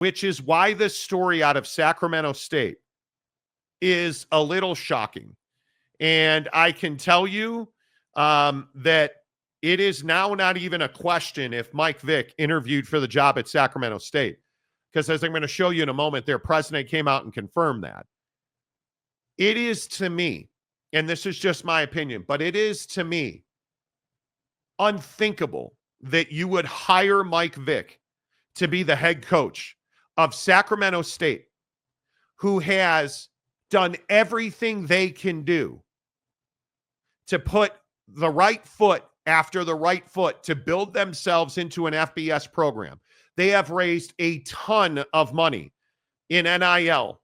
which is why this story out of Sacramento State is a little shocking. And I can tell you that it is now not even a question if Mike Vick interviewed for the job at Sacramento State, because as I'm going to show you in a moment, their president came out and confirmed that. It is to me, and this is just my opinion, but it is to me unthinkable that you would hire Mike Vick to be the head coach of Sacramento State, who has done everything they can do to put the right foot after the right foot to build themselves into an FBS program. They have raised a ton of money in NIL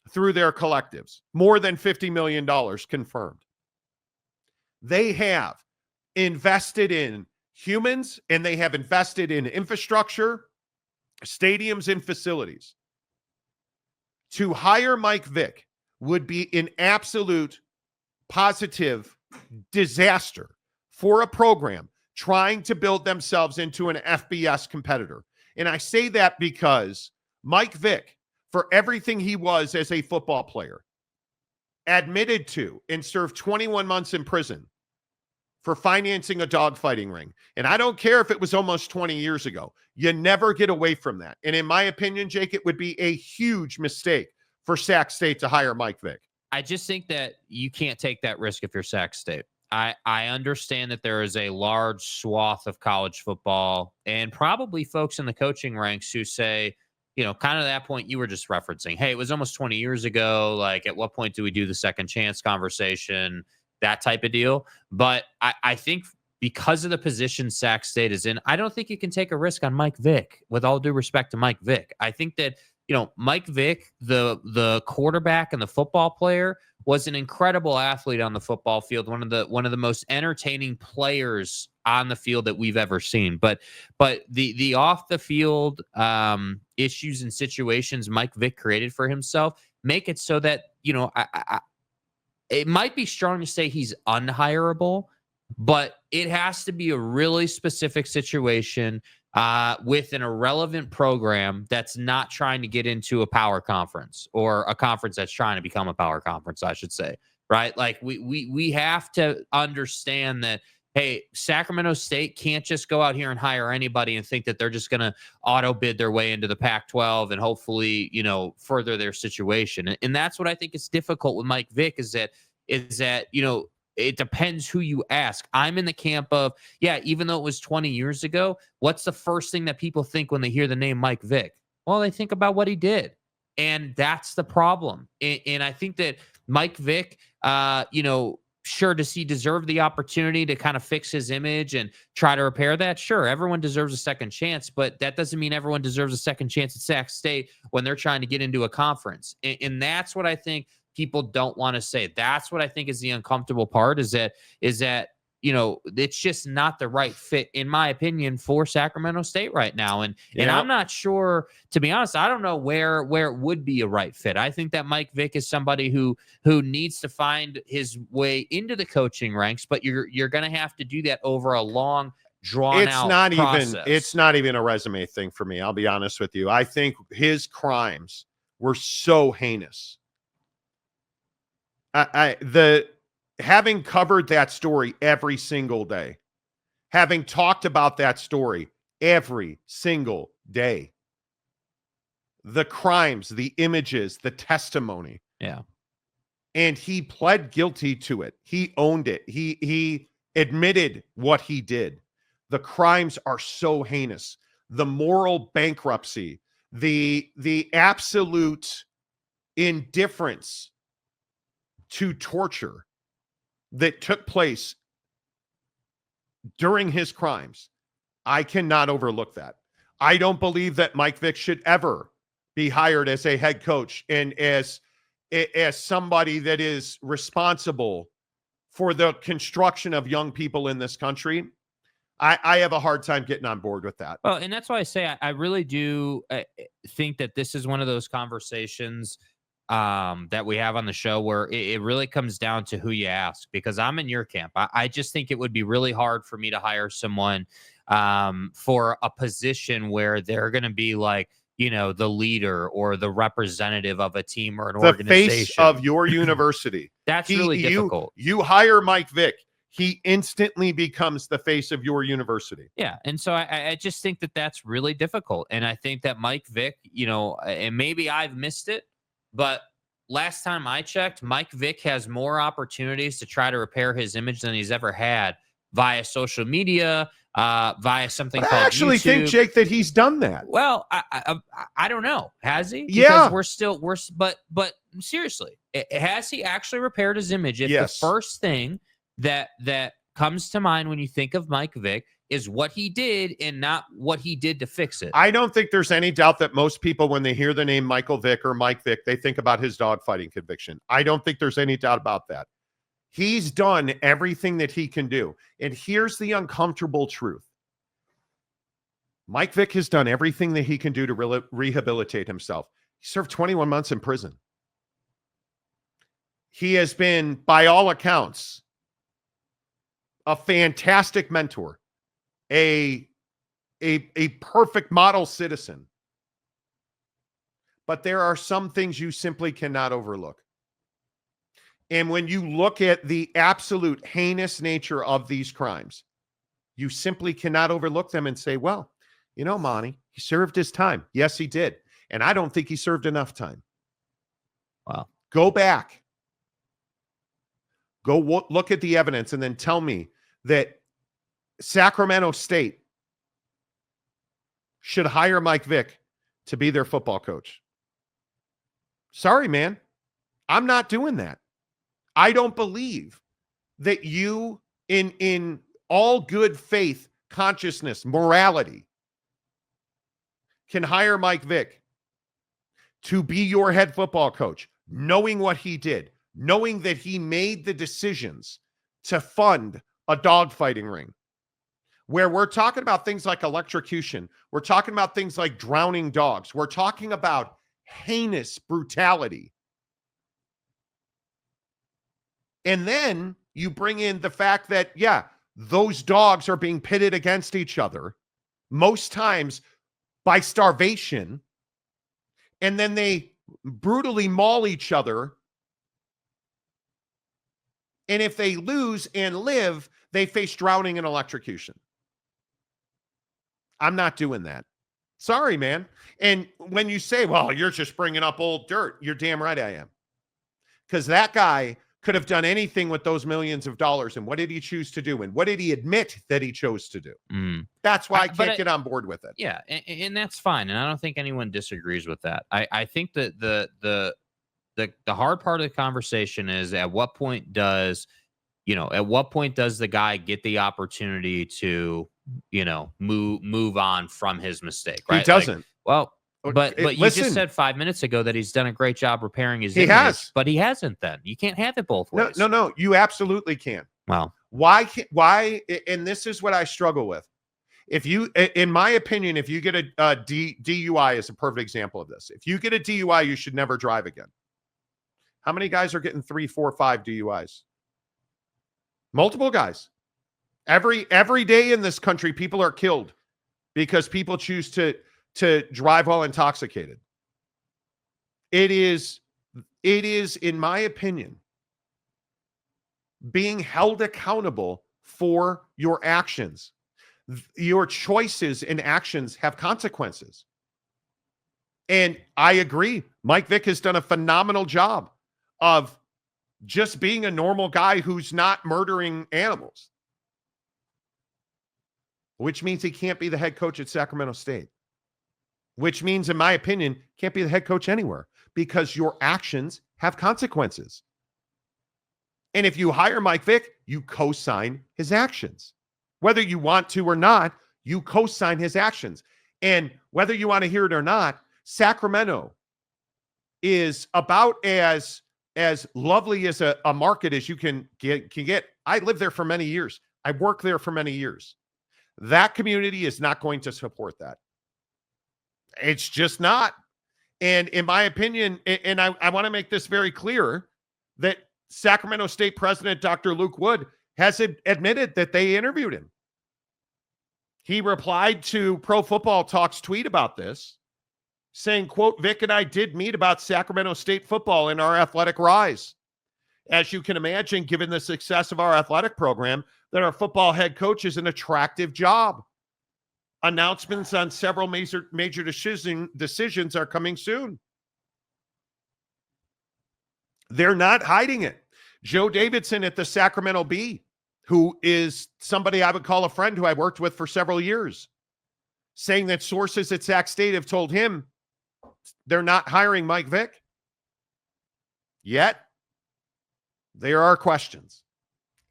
through their collectives, more than $50 million confirmed. They have invested in humans, and they have invested in infrastructure, stadiums, and facilities. To hire Mike Vick would be an absolute positive disaster for a program trying to build themselves into an FBS competitor. And I say that because Mike Vick, for everything he was as a football player, admitted to and served 21 months in prison for financing a dogfighting ring. And I don't care if it was almost 20 years ago. You never get away from that. And in my opinion, Jake, it would be a huge mistake for Sac State to hire Mike Vick. I just think that you can't take that risk if you're Sac State. I understand that there is a large swath of college football and probably folks in the coaching ranks who say, you know, kind of that point you were just referencing, hey, it was almost 20 years ago. Like, at what point do we do the second chance conversation? That type of deal. But I think because of the position Sac State is in, I don't think you can take a risk on Mike Vick, with all due respect to Mike Vick. I think that, you know, Mike Vick, the quarterback and the football player, was an incredible athlete on the football field, one of the most entertaining players on the field that we've ever seen. But the off the field issues and situations Mike Vick created for himself make it so that, you know, it might be strong to say he's unhireable, but it has to be a really specific situation with an irrelevant program that's not trying to get into a power conference, or a conference that's trying to become a power conference, I should say, right? Like, we have to understand that, hey, Sacramento State can't just go out here and hire anybody and think that they're just going to auto bid their way into the Pac-12 and hopefully, you know, further their situation. And that's what I think is difficult with Mike Vick, is that, you know, it depends who you ask. I'm in the camp of, yeah, even though it was 20 years ago, what's the first thing that people think when they hear the name Mike Vick? Well, they think about what he did. And that's the problem. And I think that Mike Vick, you know, sure, does he deserve the opportunity to kind of fix his image and try to repair that? Sure, everyone deserves a second chance, but that doesn't mean everyone deserves a second chance at Sac State when they're trying to get into a conference. And that's what I think people don't want to say. That's what I think is the uncomfortable part, is that, you know, it's just not the right fit, in my opinion, for Sacramento State right now. And I'm not sure, to be honest, I don't know where it would be a right fit. I think that Mike Vick is somebody who needs to find his way into the coaching ranks, but you're going to have to do that over a long, drawn out process. It's not even a resume thing for me. I'll be honest with you. I think his crimes were so heinous. Having covered that story every single day, having talked about that story every single day, the crimes, the images, the testimony. Yeah. And he pled guilty to it. He owned it. He admitted what he did. The crimes are so heinous. The moral bankruptcy, the absolute indifference to torture that took place during his crimes. I cannot overlook that. I don't believe that Mike Vick should ever be hired as a head coach and as somebody that is responsible for the construction of young people in this country. I have a hard time getting on board with that. Well, and that's why I say I really do think that this is one of those conversations that we have on the show where it really comes down to who you ask, because I'm in your camp. I just think it would be really hard for me to hire someone for a position where they're going to be like, the leader or the representative of a team or an The organization. face of your university. That's really difficult. You hire Mike Vick, he instantly becomes the face of your university. Yeah. And so I just think that that's really difficult. And I think that Mike Vick, and maybe I've missed it, but last time I checked, Mike Vick has more opportunities to try to repair his image than he's ever had via social media, via something called I actually YouTube. think, Jake, that he's done that. Well, I don't know. Has he? Yeah. Because but seriously, has he actually repaired his image? If Yes. the first thing that comes to mind when you think of Mike Vick is what he did and not what he did to fix it. I don't think there's any doubt that most people, when they hear the name Michael Vick or Mike Vick, they think about his dogfighting conviction. I don't think there's any doubt about that. He's done everything that he can do. And here's the uncomfortable truth. Mike Vick has done everything that he can do to rehabilitate himself. He served 21 months in prison. He has been, by all accounts, a fantastic mentor, a perfect model citizen. But there are some things you simply cannot overlook. And when you look at the absolute heinous nature of these crimes, you simply cannot overlook them and say, well, Monty, he served his time. Yes, he did. And I don't think he served enough time. Wow. Go back. Go look at the evidence and then tell me that Sacramento State should hire Mike Vick to be their football coach. Sorry, man. I'm not doing that. I don't believe that you, in all good faith, consciousness, morality, can hire Mike Vick to be your head football coach, knowing what he did, knowing that he made the decisions to fund a dogfighting ring, where we're talking about things like electrocution. We're talking about things like drowning dogs. We're talking about heinous brutality. And then you bring in the fact that, yeah, those dogs are being pitted against each other, most times by starvation, and then they brutally maul each other. And if they lose and live, they face drowning and electrocution. I'm not doing that. Sorry, man. And when you say, well, you're just bringing up old dirt, you're damn right I am. Because that guy could have done anything with those millions of dollars. And what did he choose to do? And what did he admit that he chose to do? That's why I can't get on board with it. Yeah, and that's fine. And I don't think anyone disagrees with that. I think that the hard part of the conversation is at what point does the guy get the opportunity to, move on from his mistake, right? He doesn't. But you just said 5 minutes ago that he's done a great job repairing his image. He has. But he hasn't then. You can't have it both ways. No, you absolutely can. Wow. Why? And this is what I struggle with. If you, in my opinion, if you get a DUI is a perfect example of this. If you get a DUI, you should never drive again. How many guys are getting 3, 4, 5 DUIs? Multiple guys. Every day in this country, people are killed because people choose to drive while intoxicated. It is, in my opinion, being held accountable for your actions. Your choices and actions have consequences. And I agree. Mike Vick has done a phenomenal job of just being a normal guy who's not murdering animals, which means he can't be the head coach at Sacramento State, which means, in my opinion, can't be the head coach anywhere because your actions have consequences. And if you hire Mike Vick, you co-sign his actions. Whether you want to or not, you co-sign his actions. And whether you want to hear it or not, Sacramento is about as lovely as a market as you can get. I lived there for many years. I worked there for many years. That community is not going to support that. It's just not. And in my opinion, and I want to make this very clear, that Sacramento State President Dr. Luke Wood has admitted that they interviewed him. He replied to Pro Football Talk's tweet about this. saying, quote, Vic and I did meet about Sacramento State football in our athletic rise. As you can imagine, given the success of our athletic program, that our football head coach is an attractive job. Announcements on several major decisions are coming soon. They're not hiding it. Joe Davidson at the Sacramento Bee, who is somebody I would call a friend who I worked with for several years, saying that sources at Sac State have told him they're not hiring Mike Vick. Yet, there are questions.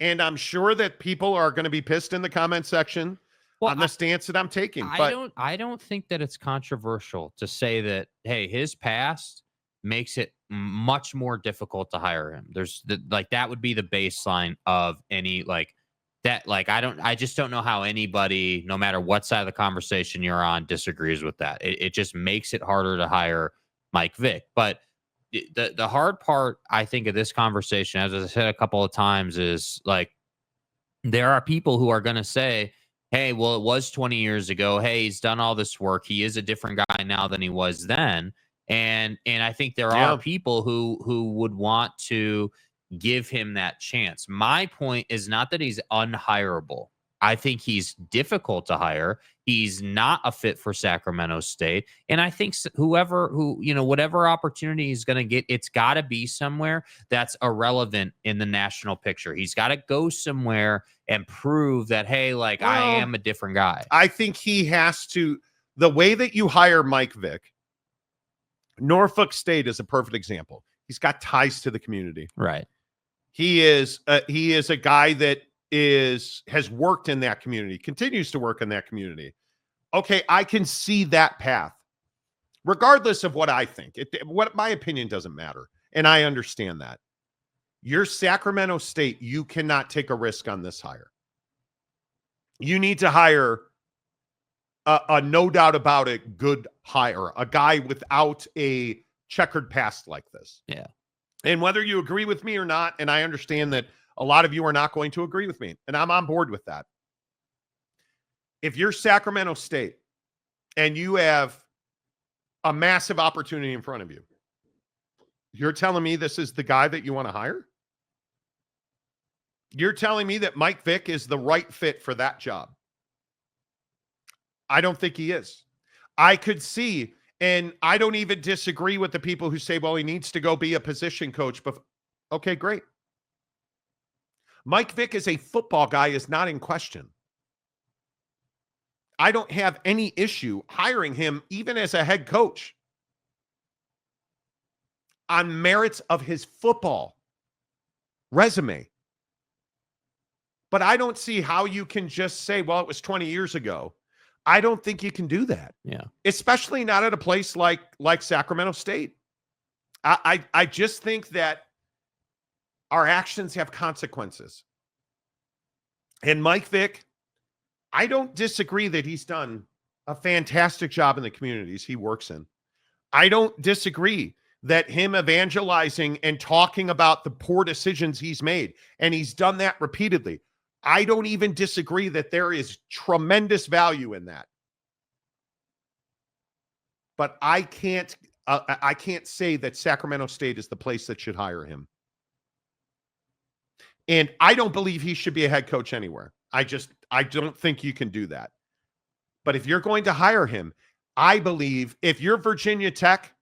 And I'm sure that people are going to be pissed in the comment section on the stance that I'm taking. I don't think that it's controversial to say that, hey, his past makes it much more difficult to hire him. That would be the baseline of any I just don't know how anybody, no matter what side of the conversation you're on, disagrees with that. It just makes it harder to hire Mike Vick. But the hard part, I think, of this conversation, as I said a couple of times, is like, there are people who are going to say, hey, well, it was 20 years ago. Hey, he's done all this work. He is a different guy now than he was then. And I think there are people who would want to give him that chance. My point is not that he's unhireable. I think he's difficult to hire. He's not a fit for Sacramento State. And I think whatever opportunity he's going to get, it's got to be somewhere that's irrelevant in the national picture. He's got to go somewhere and prove that, hey, I am a different guy. I think he has to. The way that you hire Mike Vick, Norfolk State is a perfect example. He's got ties to the community. Right. He is a guy that has worked in that community, continues to work in that community. Okay, I can see that path, regardless of what I think. What my opinion doesn't matter, and I understand that. You're Sacramento State. You cannot take a risk on this hire. You need to hire a no doubt about it good hire, a guy without a checkered past like this. Yeah. And whether you agree with me or not, and I understand that a lot of you are not going to agree with me, and I'm on board with that. If you're Sacramento State and you have a massive opportunity in front of you, you're telling me this is the guy that you want to hire? You're telling me that Mike Vick is the right fit for that job? I don't think he is. I could see, and I don't even disagree with the people who say, well, he needs to go be a position coach. But okay, great. Mike Vick as a football guy is not in question. I don't have any issue hiring him even as a head coach on merits of his football resume. But I don't see how you can just say, well, it was 20 years ago. I don't think you can do that. Yeah. Especially not at a place like Sacramento State. I just think that our actions have consequences. And Mike Vick, I don't disagree that he's done a fantastic job in the communities he works in. I don't disagree that him evangelizing and talking about the poor decisions he's made, and he's done that repeatedly. I don't even disagree that there is tremendous value in that. But I can't say that Sacramento State is the place that should hire him. And I don't believe he should be a head coach anywhere. I don't think you can do that. But if you're going to hire him, I believe if you're Virginia Tech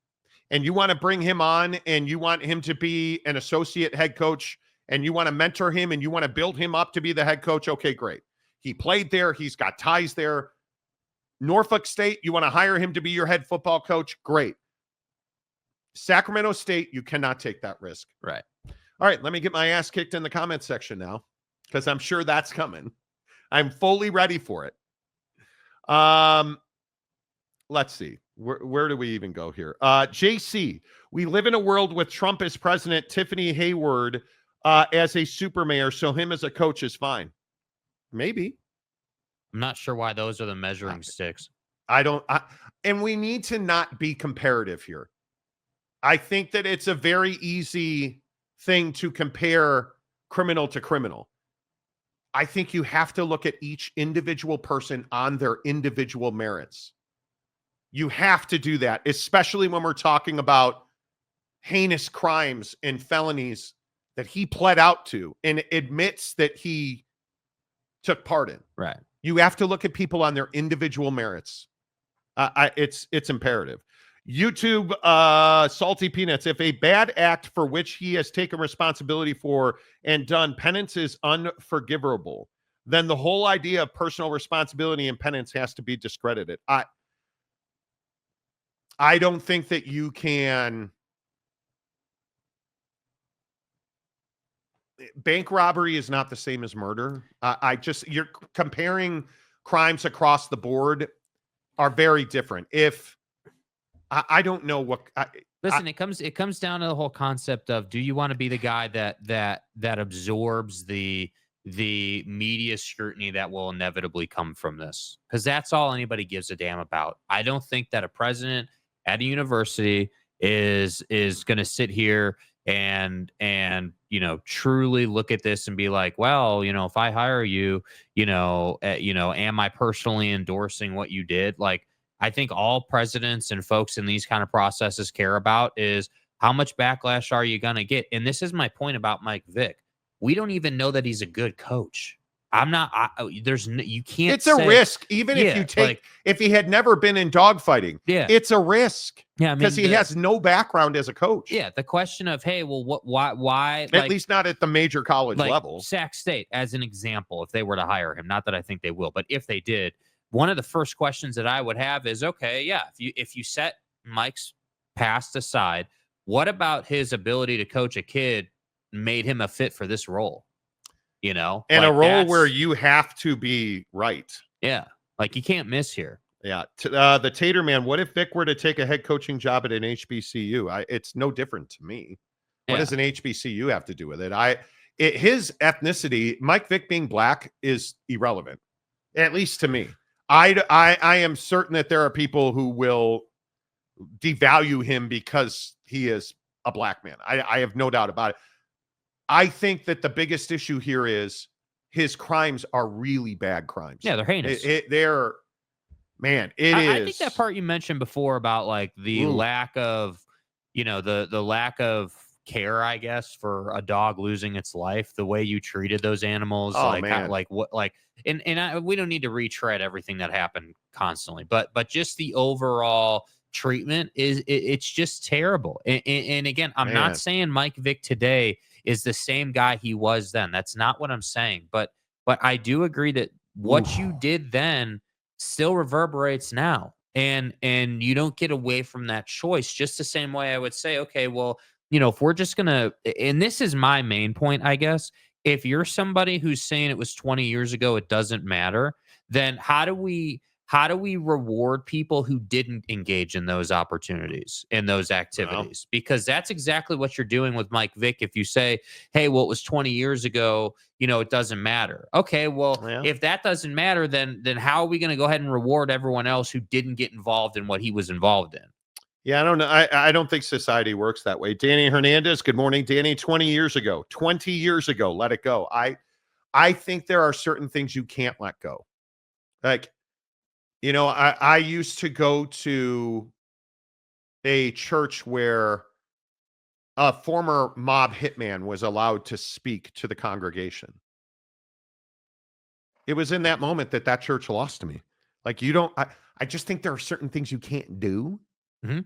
and you want to bring him on and you want him to be an associate head coach and you want to mentor him and you want to build him up to be the head coach, okay, great. He played there. He's got ties there. Norfolk State, you want to hire him to be your head football coach? Great. Sacramento State, you cannot take that risk. Right. All right, let me get my ass kicked in the comment section now because I'm sure that's coming. I'm fully ready for it. Let's see. Where do we even go here? JC, we live in a world with Trump as president, Tiffany Hayward as a super mayor, so him as a coach is fine. Maybe. I'm not sure why those are the measuring sticks. And we need to not be comparative here. I think that it's a very easy thing to compare criminal to criminal. I think you have to look at each individual person on their individual merits. You have to do that, especially when we're talking about heinous crimes and felonies that he pled out to and admits that he took part in. Right. You have to look at people on their individual merits. It's imperative. YouTube, Salty Peanuts. If a bad act for which he has taken responsibility for and done penance is unforgivable, then the whole idea of personal responsibility and penance has to be discredited. I don't think that you can. Bank robbery is not the same as murder. You're comparing crimes across the board are very different. If I don't know what. Listen, it comes down to the whole concept of, do you want to be the guy that absorbs the media scrutiny that will inevitably come from this? Because that's all anybody gives a damn about. I don't think that a president at a university is going to sit here and truly look at this and be like, well, if I hire you, am I personally endorsing what you did? Like, I think all presidents and folks in these kind of processes care about is, how much backlash are you going to get? And this is my point about Mike Vick. We don't even know that he's a good coach. You can't. It's a risk, even if you take, if he had never been in dogfighting. Yeah, it's a risk. Yeah, because he has no background as a coach. Yeah, the question of, hey, well, why? At least not at the major college level. Sac State, as an example, if they were to hire him, not that I think they will, but if they did, one of the first questions that I would have is, okay, yeah, if you set Mike's past aside, what about his ability to coach a kid made him a fit for this role? And a role where you have to be right. Yeah, like you can't miss here. Yeah. The Tater Man, what if Vic were to take a head coaching job at an HBCU? It's no different to me. What does an HBCU have to do with it? His ethnicity, Mike Vick being black, is irrelevant, at least to me. I am certain that there are people who will devalue him because he is a black man. I have no doubt about it. I think that the biggest issue here is his crimes are really bad crimes. Yeah, they're heinous. They're, man, I think that part you mentioned before about like the lack of, the lack of care, I guess, for a dog losing its life, the way you treated those animals, we don't need to retread everything that happened constantly, but just the overall treatment it's just terrible. And again, I'm not saying Mike Vick today is the same guy he was then. That's not what I'm saying. But I do agree that what you did then still reverberates now. And you don't get away from that choice. Just the same way I would say, okay, well, if we're just going to, and this is my main point, I guess, if you're somebody who's saying it was 20 years ago, it doesn't matter, then how do we reward people who didn't engage in those opportunities, in those activities? Because that's exactly what you're doing with Mike Vick. If you say, hey, well, it was 20 years ago, it doesn't matter. Okay, well, if that doesn't matter, then how are we going to go ahead and reward everyone else who didn't get involved in what he was involved in? Yeah, I don't know. I don't think society works that way. Danny Hernandez, good morning. Danny, 20 years ago, let it go. I think there are certain things you can't let go. Like, I used to go to a church where a former mob hitman was allowed to speak to the congregation. It was in that moment that church lost to me. Like, I just think there are certain things you can't do. Mm-hmm.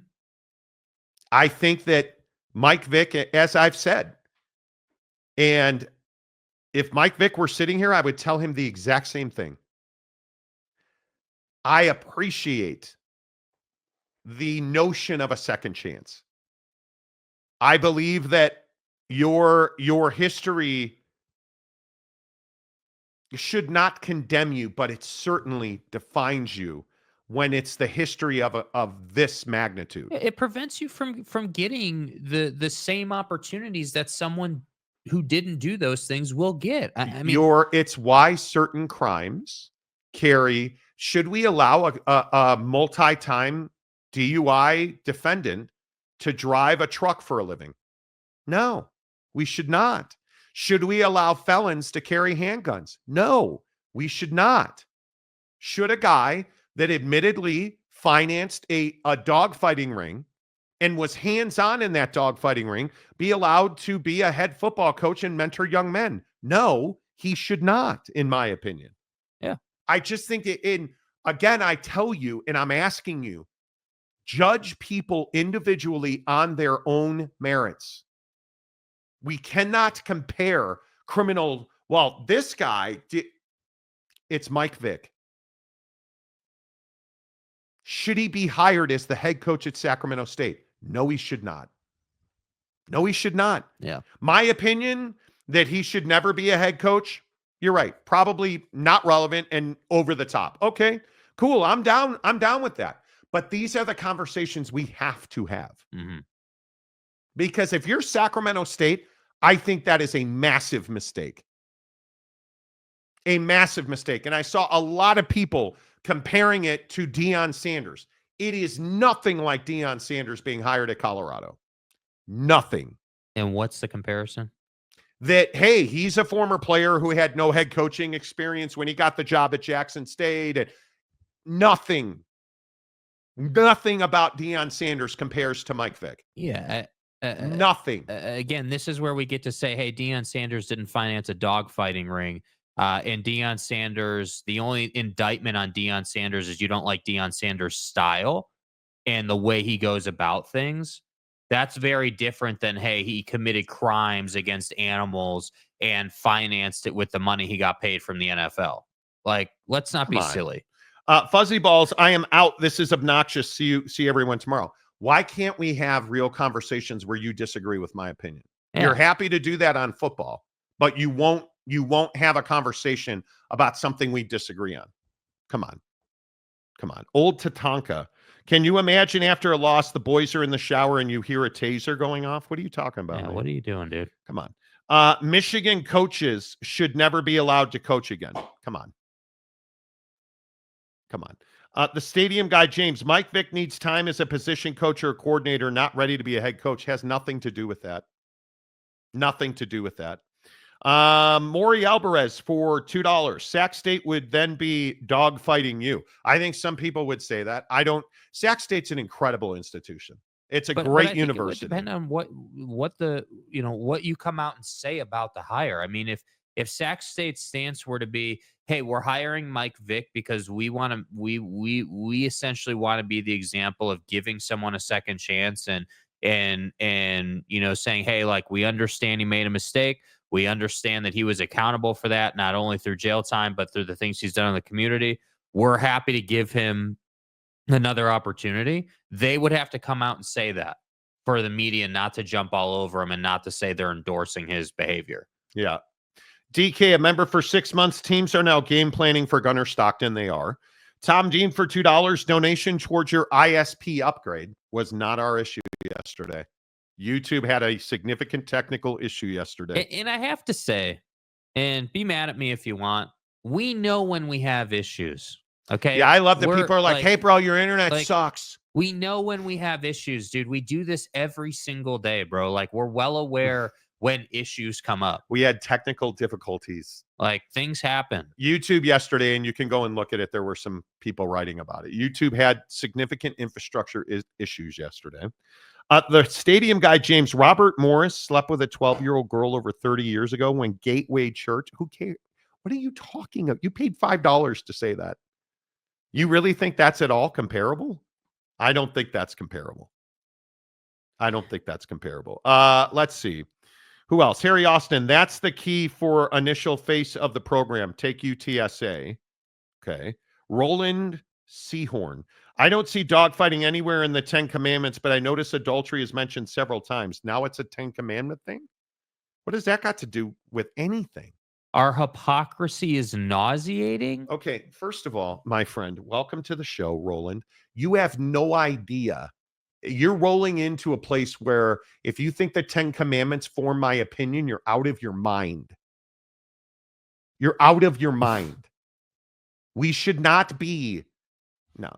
I think that Mike Vick, as I've said, and if Mike Vick were sitting here, I would tell him the exact same thing. I appreciate the notion of a second chance. I believe that your history should not condemn you, but it certainly defines you when it's the history of this magnitude. It prevents you from getting the same opportunities that someone who didn't do those things will get. I mean, it's why certain crimes carry. Should we allow a multi-time DUI defendant to drive a truck for a living? No, we should not. Should we allow felons to carry handguns? No, we should not. Should a guy that admittedly financed a dogfighting ring and was hands-on in that dogfighting ring be allowed to be a head football coach and mentor young men? No, he should not, in my opinion. Yeah. I just think again, I tell you, and I'm asking you, judge people individually on their own merits. We cannot compare criminal. Well, this guy, it's Mike Vick. Should he be hired as the head coach at Sacramento State? No, he should not. No, he should not. Yeah. My opinion that he should never be a head coach, you're right. Probably not relevant and over the top. Okay, cool. I'm down with that. But these are the conversations we have to have. Mm-hmm. Because if you're Sacramento State, I think that is a massive mistake. A massive mistake. And I saw a lot of people comparing it to Deion Sanders. It is nothing like Deion Sanders being hired at Colorado. Nothing. And what's the comparison? That, hey, he's a former player who had no head coaching experience when he got the job at Jackson State. And nothing about Deion Sanders compares to Mike Vick. Yeah. Nothing. Again, this is where we get to say, hey, Deion Sanders didn't finance a dogfighting ring. And Deion Sanders, the only indictment on Deion Sanders is you don't like Deion Sanders' style and the way he goes about things. That's very different than, hey, he committed crimes against animals and financed it with the money he got paid from the NFL. Like, let's not be silly. Fuzzy Balls, I am out. This is obnoxious. See everyone tomorrow. Why can't we have real conversations where you disagree with my opinion? Yeah. You're happy to do that on football, but you won't have a conversation about something we disagree on. Come on. Old Tatanka. Can you imagine after a loss, the boys are in the shower and you hear a taser going off? What are you talking about? Yeah, man? What are you doing, dude? Come on. Michigan coaches should never be allowed to coach again. Come on. The stadium guy, James, Mike Vick needs time as a position coach or a coordinator, not ready to be a head coach. Has nothing to do with that. Nothing to do with that. Maury Alvarez for $2. Sac State would then be dog fighting you. I think some people would say that. I don't. Sac State's an incredible institution. It's a great university. It would depend on what you come out and say about the hire. I mean, if Sac State's stance were to be, hey, we're hiring Mike Vick because we essentially want to be the example of giving someone a second chance and saying, hey, like, we understand he made a mistake. We understand that he was accountable for that, not only through jail time, but through the things he's done in the community. We're happy to give him another opportunity. They would have to come out and say that for the media, not to jump all over him and not to say they're endorsing his behavior. Yeah. DK, a member for 6 months. Teams are now game planning for Gunnar Stockton. They are. Tom Dean for $2. Donation towards your ISP upgrade was not our issue yesterday. YouTube had a significant technical issue yesterday. And I have to say, and be mad at me if you want, we know when we have issues. Okay. Yeah, I love that people are like, hey, bro, your internet sucks. We know when we have issues, dude. We do this every single day, bro. Like, we're well aware when issues come up. We had technical difficulties. Like, things happen. YouTube yesterday, and you can go and look at it. There were some people writing about it. YouTube had significant infrastructure issues yesterday. The stadium guy, James, Robert Morris slept with a 12-year-old girl over 30 years ago when Gateway Church. Who cares? What are you talking about? You paid $5 to say that. You really think that's at all comparable? I don't think that's comparable. Let's see. Who else? Harry Austin. That's the key for initial face of the program. Take UTSA. Okay. Roland Seahorn. I don't see dogfighting anywhere in the 10 Commandments, but I notice adultery is mentioned several times. Now it's a 10 Commandment thing? What does that got to do with anything? Our hypocrisy is nauseating. Okay, first of all, my friend, welcome to the show, Roland. You have no idea. You're rolling into a place where if you think the 10 Commandments form my opinion, you're out of your mind. You're out of your mind. We should not be. No.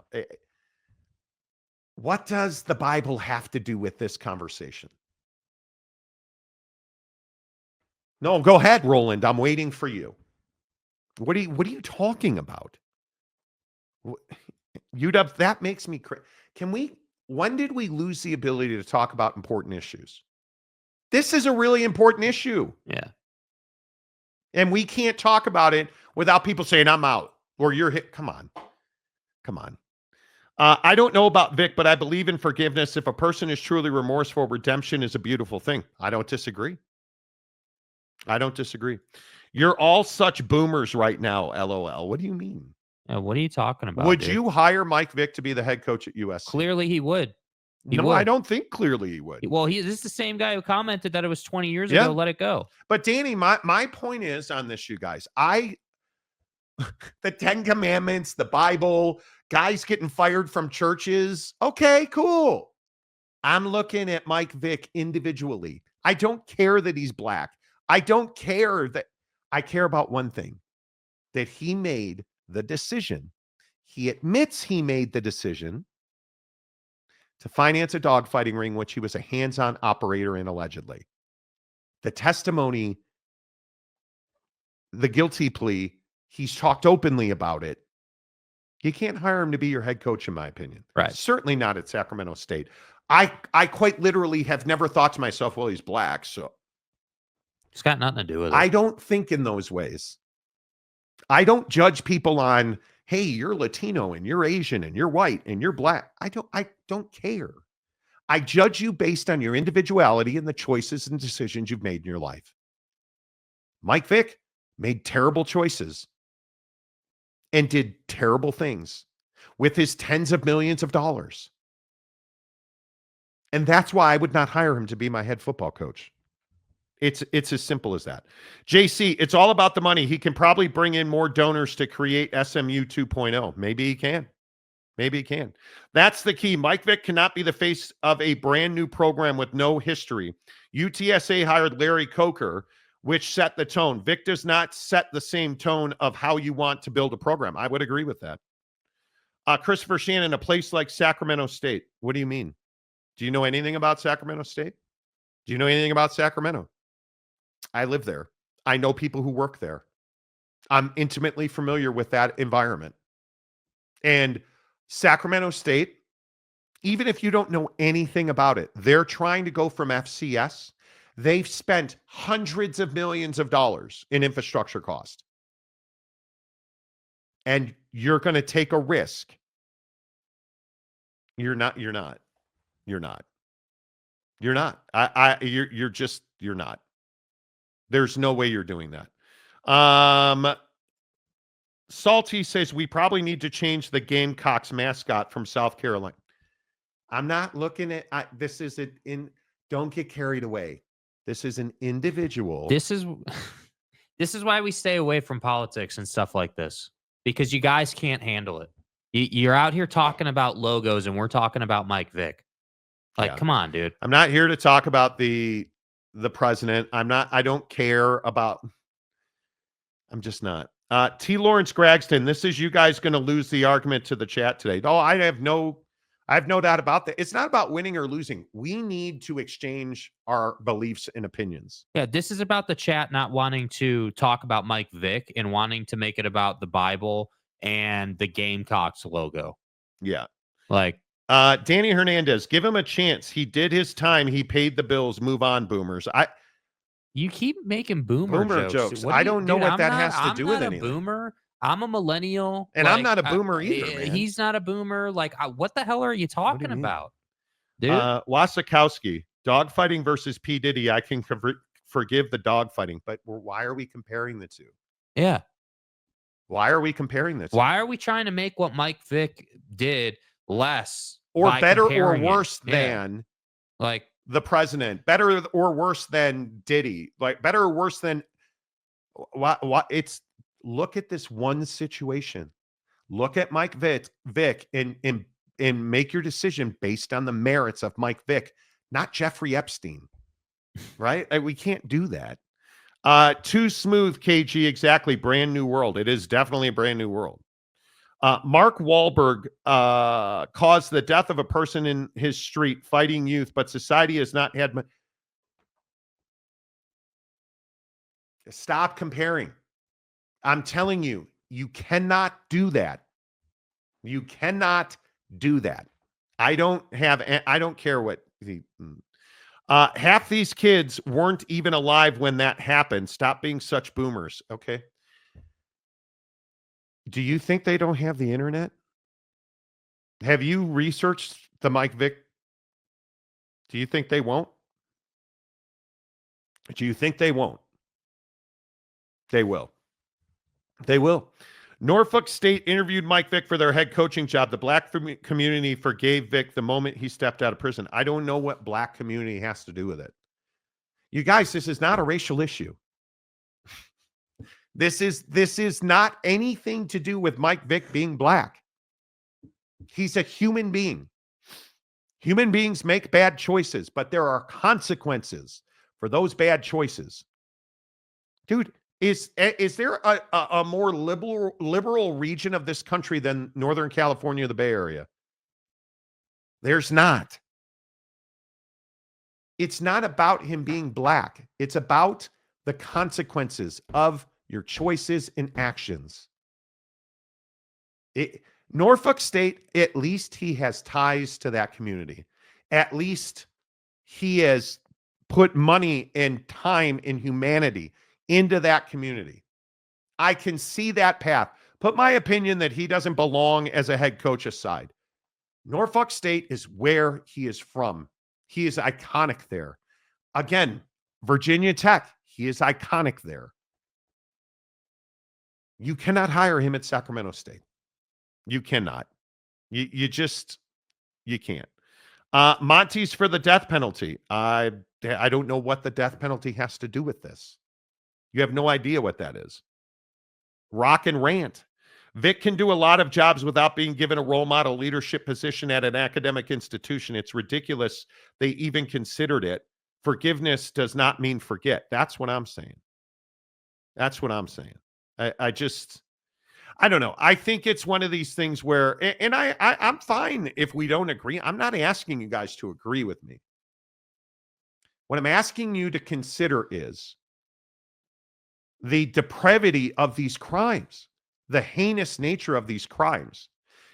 What does the Bible have to do with this conversation? No, go ahead, Roland. I'm waiting for you. What are you talking about? UW, that makes me crazy. When did we lose the ability to talk about important issues? This is a really important issue. Yeah. And we can't talk about it without people saying, I'm out, or you're hit. Come on. I don't know about Vic, but I believe in forgiveness. If a person is truly remorseful, redemption is a beautiful thing. I don't disagree. You're all such boomers right now, LOL. What do you mean? What are you talking about? Would dude? you hire Mike Vick to be the head coach at USC? Clearly he would. No, I don't think clearly he would. Well, this is the same guy who commented that it was 20 years ago. Let it go. But Danny, my point is on this, you guys. The 10 Commandments, the Bible, guys getting fired from churches. Okay, cool. I'm looking at Mike Vick individually. I don't care that he's black. I don't care that. I care about one thing, that he made the decision. He admits he made the decision to finance a dogfighting ring, which he was a hands-on operator in allegedly. The testimony, the guilty plea, he's talked openly about it. You can't hire him to be your head coach, in my opinion. Right. Certainly not at Sacramento State. I quite literally have never thought to myself, well, he's black, so. It's got nothing to do with it. I don't think in those ways. I don't judge people on, hey, you're Latino and you're Asian and you're white and you're black. I don't care. I judge you based on your individuality and the choices and decisions you've made in your life. Mike Vick made terrible choices and did terrible things with his tens of millions of dollars. And that's why I would not hire him to be my head football coach. It's as simple as that. JC, it's all about the money. He can probably bring in more donors to create SMU 2.0. Maybe he can. That's the key. Mike Vick cannot be the face of a brand new program with no history. UTSA hired Larry Coker, which set the tone. Vick does not set the same tone of how you want to build a program. I would agree with that. Christopher Shannon, a place like Sacramento State. What do you mean? Do you know anything about Sacramento State? Do you know anything about Sacramento? I live there. I know people who work there. I'm intimately familiar with that environment. And Sacramento State, even if you don't know anything about it, they're trying to go from FCS. They've spent hundreds of millions of dollars in infrastructure cost. And you're going to take a risk. You're not. You're not. There's no way you're doing that. Salty says we probably need to change the Gamecocks mascot from South Carolina. I'm not looking at this is don't get carried away. This is an individual. This is why we stay away from politics and stuff like this, because you guys can't handle it. You're out here talking about logos and we're talking about Mike Vick. Come on, dude. I'm not here to talk about the president. I don't care about. I'm just not. T. Lawrence Gragston, this is you guys going to lose the argument to the chat today. Oh, I have no doubt about that. It's not about winning or losing. We need to exchange our beliefs and opinions. Yeah, this is about the chat not wanting to talk about Mike Vick and wanting to make it about the Bible and the Gamecocks logo. Yeah. Danny Hernandez, give him a chance. He did his time. He paid the bills. Move on, boomers. You keep making boomer jokes. I don't know what that has to do with anything. I'm not a boomer. I'm a millennial. And I'm not a boomer either, man. He's not a boomer. What the hell are you talking about? Dude? Wasakowski, dogfighting versus P. Diddy. I can forgive the dogfighting, but why are we comparing the two? Yeah. Why are we comparing this? Why are we trying to make what Mike Vick did less or better or worse than the president? Better or worse than Diddy? Better or worse than what? It's look at this one situation. Look at Mike Vick and make your decision based on the merits of Mike Vick, not Jeffrey Epstein. Right? We can't do that. Too smooth, KG. Exactly. Brand new world. It is definitely a brand new world. Mark Wahlberg caused the death of a person in his street fighting youth, but society has not had. Stop comparing. I'm telling you, you cannot do that. You cannot do that. I don't care what the half these kids weren't even alive when that happened. Stop being such boomers. Okay. Do you think they don't have the internet? Have you researched the Mike Vick? Do you think they won't? Do you think they won't? They will. They will. Norfolk State interviewed Mike Vick for their head coaching job. The black community forgave Vick the moment he stepped out of prison. I don't know what black community has to do with it. You guys, this is not a racial issue. This is not anything to do with Mike Vick being black. He's a human being. Human beings make bad choices, but there are consequences for those bad choices. Dude, is there a more liberal region of this country than Northern California, the Bay Area? There's not. It's not about him being black. It's about the consequences of your choices and actions. Norfolk State, at least he has ties to that community. At least he has put money and time and humanity into that community. I can see that path. Put my opinion that he doesn't belong as a head coach aside. Norfolk State is where he is from. He is iconic there. Again, Virginia Tech, he is iconic there. You cannot hire him at Sacramento State. You cannot. You can't. Monty's for the death penalty. I don't know what the death penalty has to do with this. You have no idea what that is. Rock and rant. Vic can do a lot of jobs without being given a role model leadership position at an academic institution. It's ridiculous they even considered it. Forgiveness does not mean forget. That's what I'm saying. That's what I'm saying. I don't know. I think it's one of these things where, and I'm fine if we don't agree. I'm not asking you guys to agree with me. What I'm asking you to consider is the depravity of these crimes, the heinous nature of these crimes.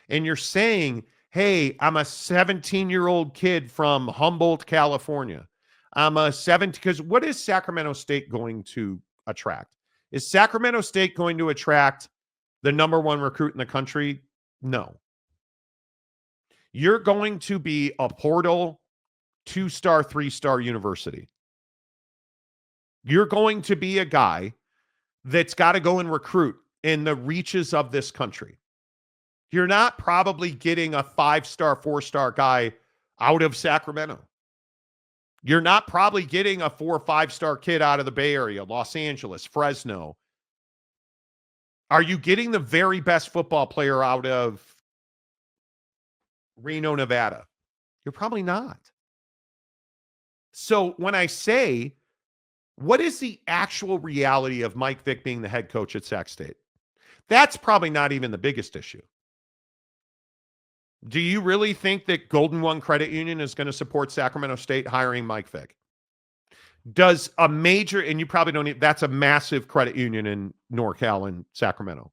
And you're saying, hey, I'm a 17-year-old kid from Humboldt, California. I'm a 17, because what is Sacramento State going to attract? Is Sacramento State going to attract the number one recruit in the country? No. You're going to be a portal 2-star, 3-star university. You're going to be a guy that's got to go and recruit in the reaches of this country. You're not probably getting a 5-star, 4-star guy out of Sacramento. You're not probably getting a 4 or 5-star kid out of the Bay Area, Los Angeles, Fresno. Are you getting the very best football player out of Reno, Nevada? You're probably not. So when I say, what is the actual reality of Mike Vick being the head coach at Sac State? That's probably not even the biggest issue. Do you really think that Golden One Credit Union is going to support Sacramento State hiring Mike Vick? Does a major, and you probably don't need, that's a massive credit union in NorCal and Sacramento,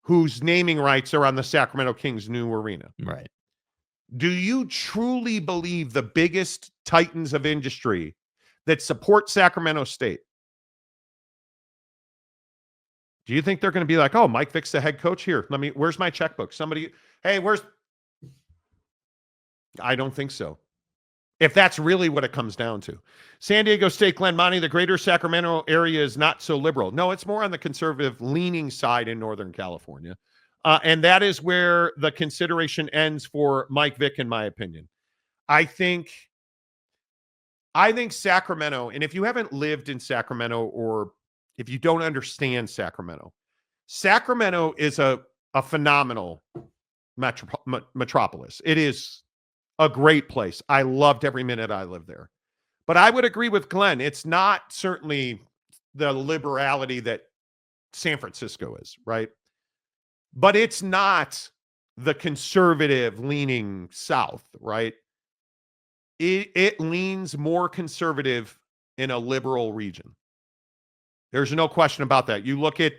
whose naming rights are on the Sacramento Kings' new arena. Right. Do you truly believe the biggest titans of industry that support Sacramento State, do you think they're going to be like, oh, Mike Vick's the head coach here? Where's my checkbook? I don't think so. If that's really what it comes down to. San Diego State, Glen Monty, the greater Sacramento area is not so liberal. No, it's more on the conservative leaning side in Northern California. And that is where the consideration ends for Mike Vick, in my opinion. I think Sacramento, and if you haven't lived in Sacramento or if you don't understand Sacramento, Sacramento is a phenomenal metropolis. It is a great place. I loved every minute I lived there. But I would agree with Glenn. It's not certainly the liberality that San Francisco is, right? But it's not the conservative leaning South, right? It leans more conservative in a liberal region. There's no question about that. You look at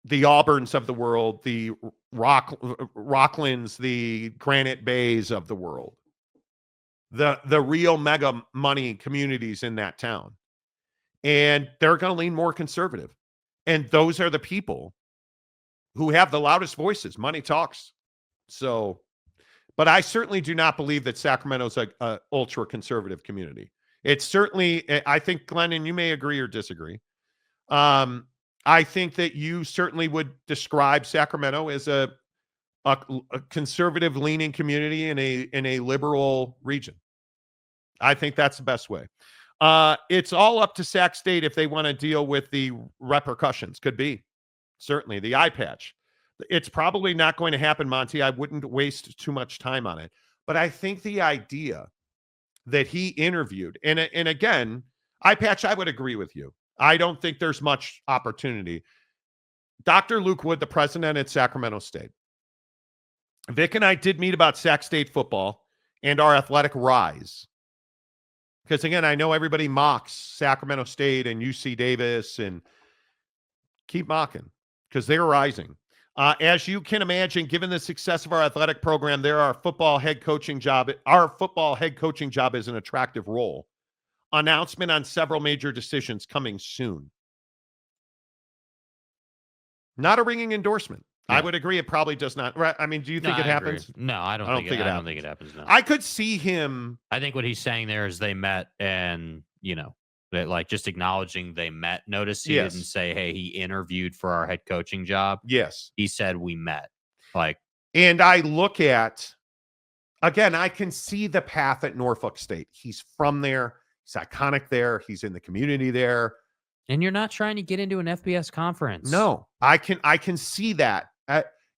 the Auburns of the world, the Rocklands, the Granite Bays of the world, the real mega money communities in that town. And they're going to lean more conservative. And those are the people who have the loudest voices. Money talks. So, but I certainly do not believe that Sacramento's a ultra conservative community. It's certainly, I think, Glenn, and you may agree or disagree. I think that you certainly would describe Sacramento as a conservative leaning community in a liberal region. I think that's the best way. It's all up to Sac State if they want to deal with the repercussions. Could be. Certainly. The eye patch. It's probably not going to happen, Monty. I wouldn't waste too much time on it. But I think the idea that he interviewed, and again, eye patch, I would agree with you. I don't think there's much opportunity. Dr. Luke Wood, the president at Sacramento State. Vic and I did meet about Sac State football and our athletic rise. Because, again, I know everybody mocks Sacramento State and UC Davis, and keep mocking because they're rising. As you can imagine, given the success of our athletic program, our football head coaching job is an attractive role. Announcement on several major decisions coming soon. Not a ringing endorsement. Yeah. I would agree. It probably does not. Right? I mean, do you think it happens? No, I don't think it happens. No. I could see him. I think what he's saying there is they met, and like just acknowledging they met. Notice he didn't say, "Hey, he interviewed for our head coaching job." Yes, he said we met. And I look at, again, I can see the path at Norfolk State. He's from there. He's iconic there. He's in the community there. And you're not trying to get into an FBS conference. No, I can see that.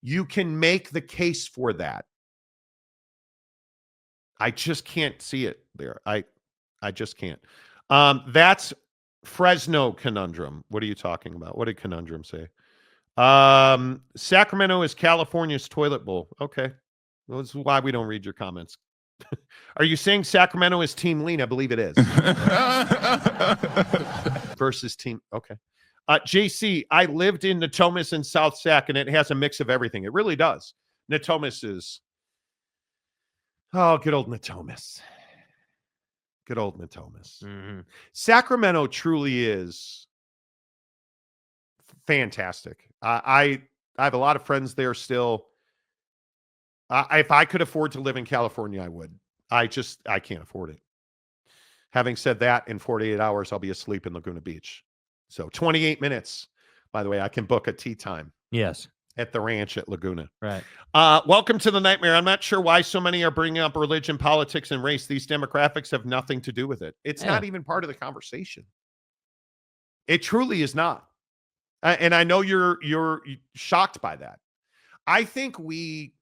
You can make the case for that. I just can't see it there. I just can't. That's Fresno conundrum. What are you talking about? What did conundrum say? Sacramento is California's toilet bowl. Okay. Well, this is why we don't read your comments. Are you saying Sacramento is Team Lean? I believe it is. Versus Team. Okay. JC, I lived in Natomas and South Sac, and it has a mix of everything. It really does. Natomas is, good old Natomas. Good old Natomas. Mm-hmm. Sacramento truly is fantastic. I have a lot of friends there still. If I could afford to live in California, I would. I can't afford it. Having said that, in 48 hours, I'll be asleep in Laguna Beach. So 28 minutes, by the way, I can book a tea time. Yes. At the ranch at Laguna. Right. Welcome to the nightmare. I'm not sure why so many are bringing up religion, politics, and race. These demographics have nothing to do with it. It's not even part of the conversation. It truly is not. And I know you're shocked by that. I think we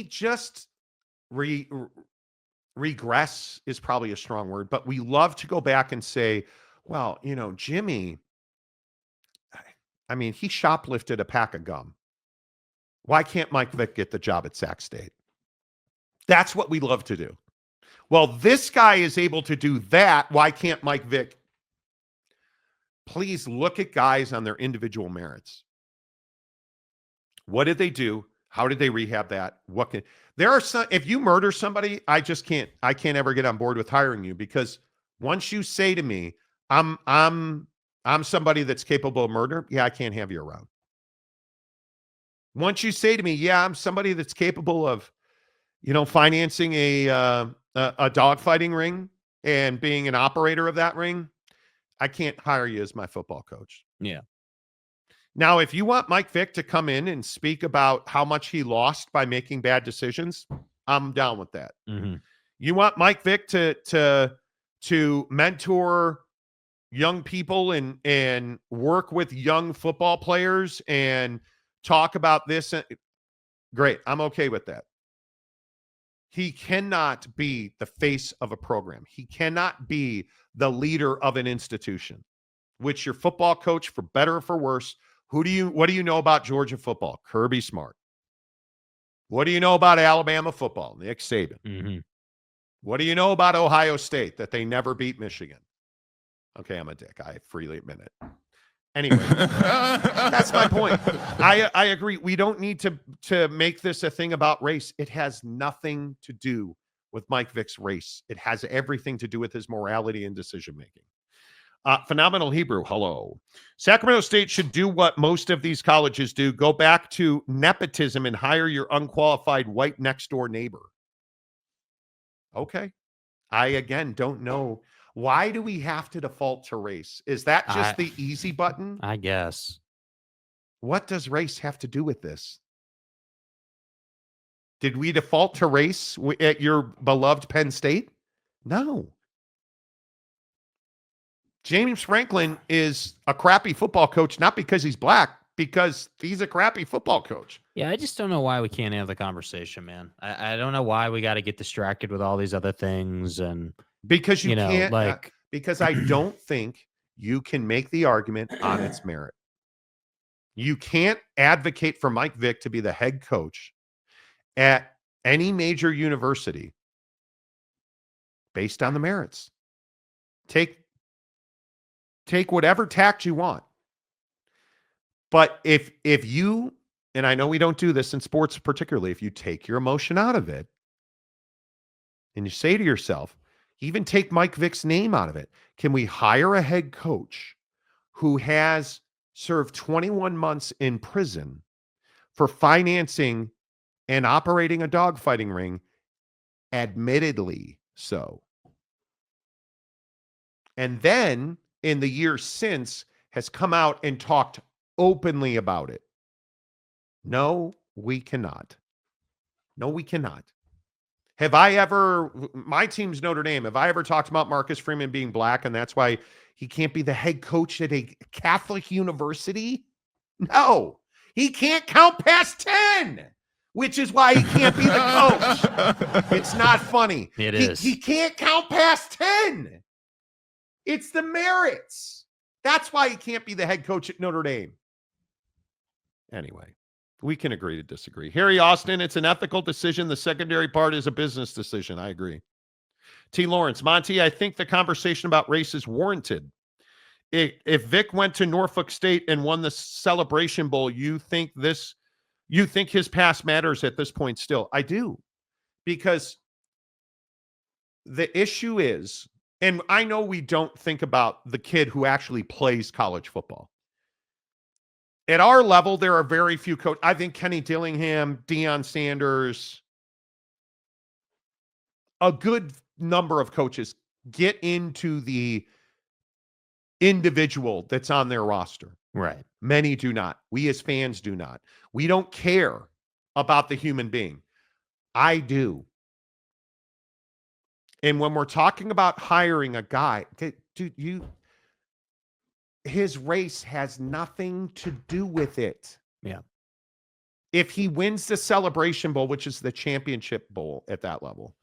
just regress is probably a strong word, but we love to go back and say, well, Jimmy, I mean, he shoplifted a pack of gum. Why can't Mike Vick get the job at Sac State? That's what we love to do. Well, this guy is able to do that. Why can't Mike Vick? Please look at guys on their individual merits. What did they do? How did they rehab that? There are some, if you murder somebody, I can't ever get on board with hiring you, because once you say to me, I'm somebody that's capable of murder, yeah, I can't have you around. Once you say to me, yeah, I'm somebody that's capable of, financing a dogfighting ring and being an operator of that ring, I can't hire you as my football coach. Yeah. Now, if you want Mike Vick to come in and speak about how much he lost by making bad decisions, I'm down with that. Mm-hmm. You want Mike Vick to mentor young people and work with young football players and talk about this. Great. I'm okay with that. He cannot be the face of a program. He cannot be the leader of an institution, which your football coach, for better or for worse, what do you know about Georgia football? Kirby Smart. What do you know about Alabama football? Nick Saban. Mm-hmm. What do you know about Ohio State? That they never beat Michigan. Okay, I'm a dick. I freely admit it. Anyway, that's my point. I agree. We don't need to make this a thing about race. It has nothing to do with Mike Vick's race. It has everything to do with his morality and decision making. Phenomenal Hebrew, hello. Sacramento State should do what most of these colleges do. Go back to nepotism and hire your unqualified white next door neighbor. Okay. I, again, don't know. Why do we have to default to race? Is that just the easy button? I guess. What does race have to do with this? Did we default to race at your beloved Penn State? No. James Franklin is a crappy football coach, not because he's black, because he's a crappy football coach. Yeah, I just don't know why we can't have the conversation, man. I don't know why we got to get distracted with all these other things. And because you can't, because I don't think you can make the argument on its merit. You can't advocate for Mike Vick to be the head coach at any major university based on the merits. Take whatever tact you want. But if you, and I know we don't do this in sports particularly, if you take your emotion out of it and you say to yourself, even take Mike Vick's name out of it, can we hire a head coach who has served 21 months in prison for financing and operating a dogfighting ring, admittedly so. And then in the years since has come out and talked openly about it. No, we cannot. No, we cannot. Have I ever, my team's Notre Dame, have I ever talked about Marcus Freeman being black and that's why he can't be the head coach at a Catholic university? No, he can't count past 10, which is why he can't be the coach. It's not funny. It is. He can't count past 10. It's the merits. That's why he can't be the head coach at Notre Dame. Anyway, we can agree to disagree. Harry Austin, it's an ethical decision. The secondary part is a business decision. I agree. T. Lawrence, Monty, I think the conversation about race is warranted. If Vick went to Norfolk State and won the Celebration Bowl, you think his past matters at this point still? I do. Because the issue is, and I know we don't think about the kid who actually plays college football. At our level, there are very few coaches. I think Kenny Dillingham, Deion Sanders, a good number of coaches get into the individual that's on their roster. Right. Many do not. We as fans do not. We don't care about the human being. I do. And when we're talking about hiring a guy, dude, his race has nothing to do with it. Yeah. If he wins the Celebration Bowl, which is the championship bowl at that level,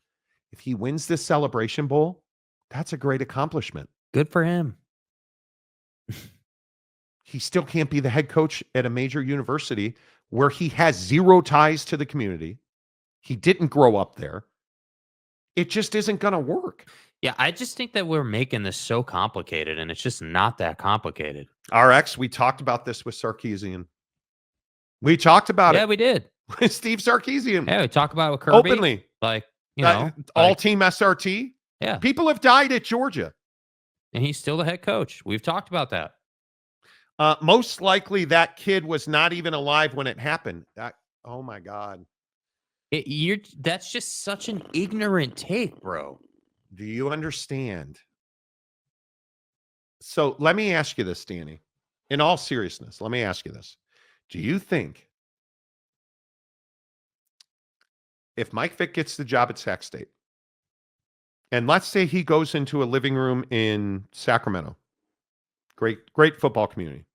if he wins the Celebration Bowl, that's a great accomplishment. Good for him. He still can't be the head coach at a major university where he has zero ties to the community. He didn't grow up there. It just isn't going to work. Yeah, I just think that we're making this so complicated, and it's just not that complicated. RX, we talked about this with Sarkisian. We talked about it. Yeah, we did. With Steve Sarkisian. Yeah, we talked about it with Kirby. Openly. Like, you know. All team SRT. Yeah. People have died at Georgia. And he's still the head coach. We've talked about that. Most likely that kid was not even alive when it happened. Oh, my God. That's just such an ignorant take, bro. Do you understand? So let me ask you this, Danny. In all seriousness, let me ask you this. Do you think if Mike Vick gets the job at Sac State, and let's say he goes into a living room in Sacramento, great football community,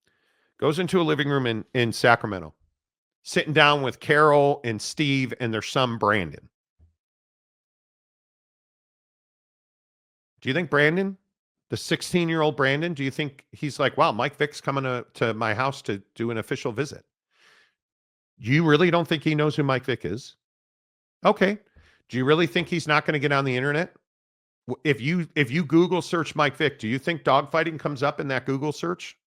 goes into a living room in Sacramento, sitting down with Carol and Steve and their son, Brandon. Do you think Brandon, the 16-year-old Brandon, do you think he's like, wow, Mike Vick's coming to my house to do an official visit? You really don't think he knows who Mike Vick is? Okay. Do you really think he's not going to get on the internet? If you Google search Mike Vick, do you think dogfighting comes up in that Google search?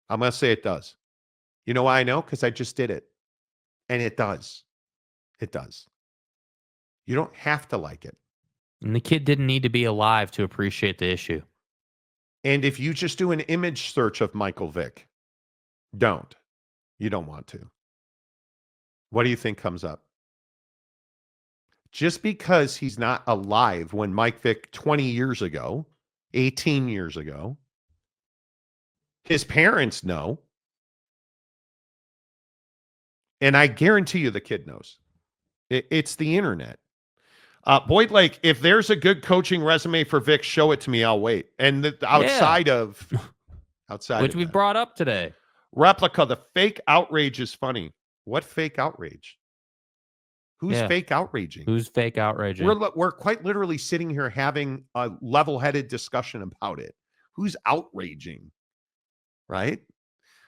I'm going to say it does. You know why I know? Because I just did it. And it does. It does. You don't have to like it. And the kid didn't need to be alive to appreciate the issue. And if you just do an image search of Michael Vick, don't. You don't want to. What do you think comes up? Just because he's not alive when Mike Vick 20 years ago, 18 years ago, his parents know. And I guarantee you the kid knows. It's the internet. Boyd Lake, if there's a good coaching resume for Vic, show it to me. I'll wait. And outside of which we brought up today. Replica, the fake outrage is funny. What fake outrage? Who's fake outraging? Who's fake outraging? We're quite literally sitting here having a level-headed discussion about it. Who's outraging? Right?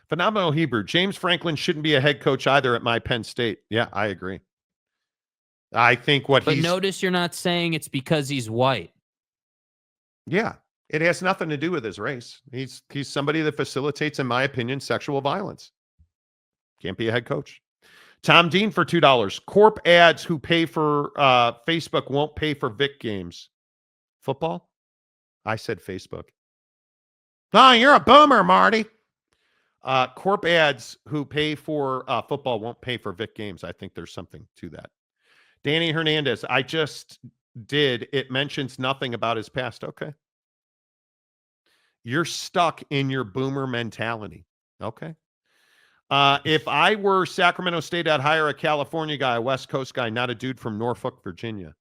Phenomenal Hebrew. James Franklin shouldn't be a head coach either at my Penn State. Yeah, I agree. I think But notice you're not saying it's because he's white. Yeah, it has nothing to do with his race. He's somebody that facilitates, in my opinion, sexual violence. Can't be a head coach. Tom Dean for $2. Corp ads who pay for Facebook won't pay for Vic games. Football? I said Facebook. Oh, you're a boomer, Marty. Corp ads who pay for football won't pay for Vic games. I think there's something to that. Danny Hernandez, I just did. It mentions nothing about his past. Okay. You're stuck in your boomer mentality. Okay. If I were Sacramento State, I'd hire a California guy, a West Coast guy, not a dude from Norfolk, Virginia.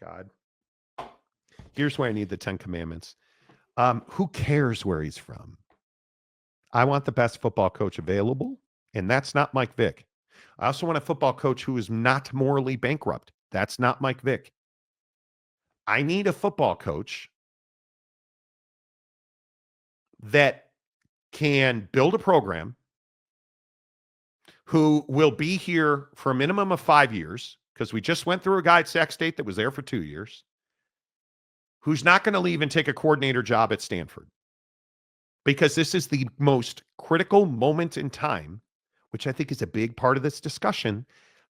God. Here's why I need the 10 Commandments. Who cares where he's from? I want the best football coach available, and that's not Mike Vick. I also want a football coach who is not morally bankrupt. That's not Mike Vick. I need a football coach that can build a program, who will be here for a minimum of 5 years, because we just went through a guy at Sac State that was there for 2 years, who's not going to leave and take a coordinator job at Stanford. Because this is the most critical moment in time, which I think is a big part of this discussion.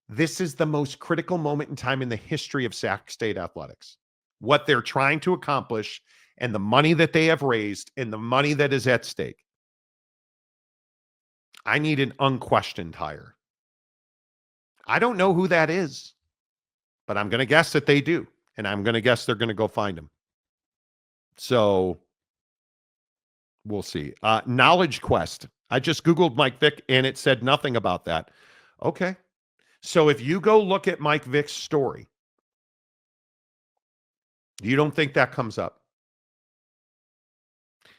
This is the most critical moment in time in the history of Sac State athletics. What they're trying to accomplish and the money that they have raised and the money that is at stake. I need an unquestioned hire. I don't know who that is, but I'm going to guess that they do. And I'm going to guess they're going to go find him. So we'll see. Knowledge Quest. I just Googled Mike Vick and it said nothing about that. Okay. So if you go look at Mike Vick's story, you don't think that comes up.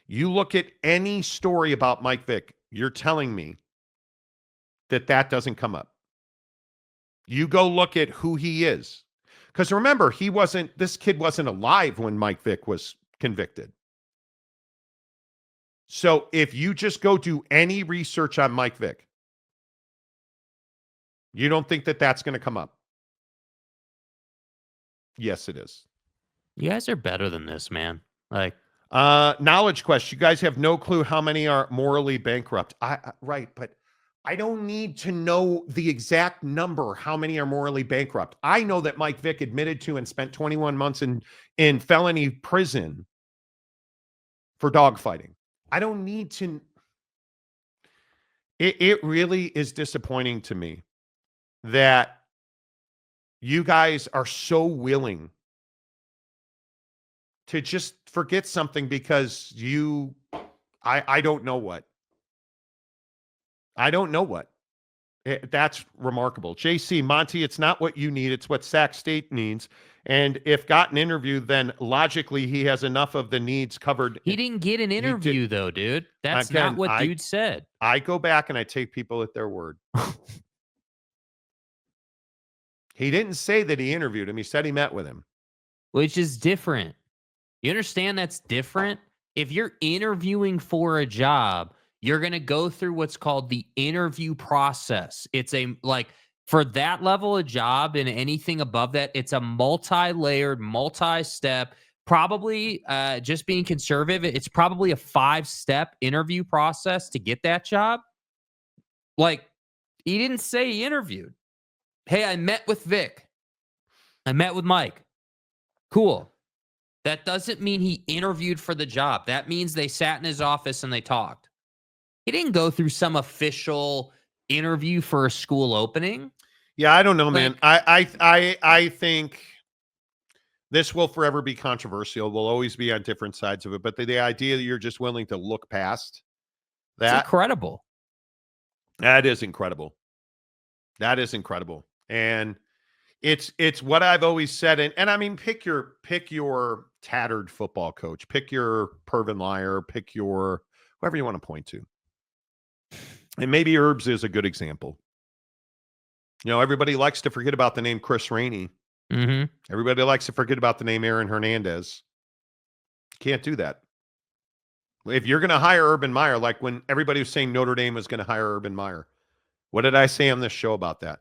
You look at any story about Mike Vick, you're telling me that that doesn't come up. You go look at who he is. Because remember, this kid wasn't alive when Mike Vick was convicted. So if you just go do any research on Mike Vick, you don't think that that's going to come up? Yes, it is. You guys are better than this, man. Like, knowledge Quest. You guys have no clue how many are morally bankrupt. Right, but I don't need to know the exact number, how many are morally bankrupt. I know that Mike Vick admitted to and spent 21 months in felony prison for dogfighting. I don't need to. It really is disappointing to me that you guys are so willing to just forget something because I don't know what. I don't know what. That's remarkable. JC, Monty, it's not what you need. It's what Sac State needs. And if got an interview, then logically he has enough of the needs covered. He didn't get an interview, though, dude. That's not what dude said. I go back and I take people at their word. He didn't say that he interviewed him. He said he met with him. Which is different. You understand that's different? If you're interviewing for a job, you're going to go through what's called the interview process. It's for that level of job and anything above that, it's a multi-layered, multi-step, probably just being conservative. It's probably a 5-step interview process to get that job. Like, he didn't say he interviewed. Hey, I met with Vic. I met with Mike. Cool. That doesn't mean he interviewed for the job. That means they sat in his office and they talked. He didn't go through some official interview for a school opening. Yeah, I don't know, man. I think this will forever be controversial. We'll always be on different sides of it. But the idea that you're just willing to look past that, it's incredible. That is incredible. That is incredible. And it's what I've always said. And I mean, pick your tattered football coach, pick your Pervin Liar, pick your whoever you want to point to. And maybe Herbs is a good example. You know, everybody likes to forget about the name Chris Rainey. Mm-hmm. Everybody likes to forget about the name Aaron Hernandez. Can't do that. If you're going to hire Urban Meyer, like when everybody was saying Notre Dame was going to hire Urban Meyer, what did I say on this show about that?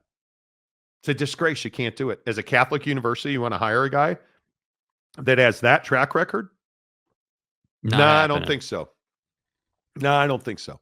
It's a disgrace. You can't do it. As a Catholic university, you want to hire a guy that has that track record? No, I don't think so. No, I don't think so.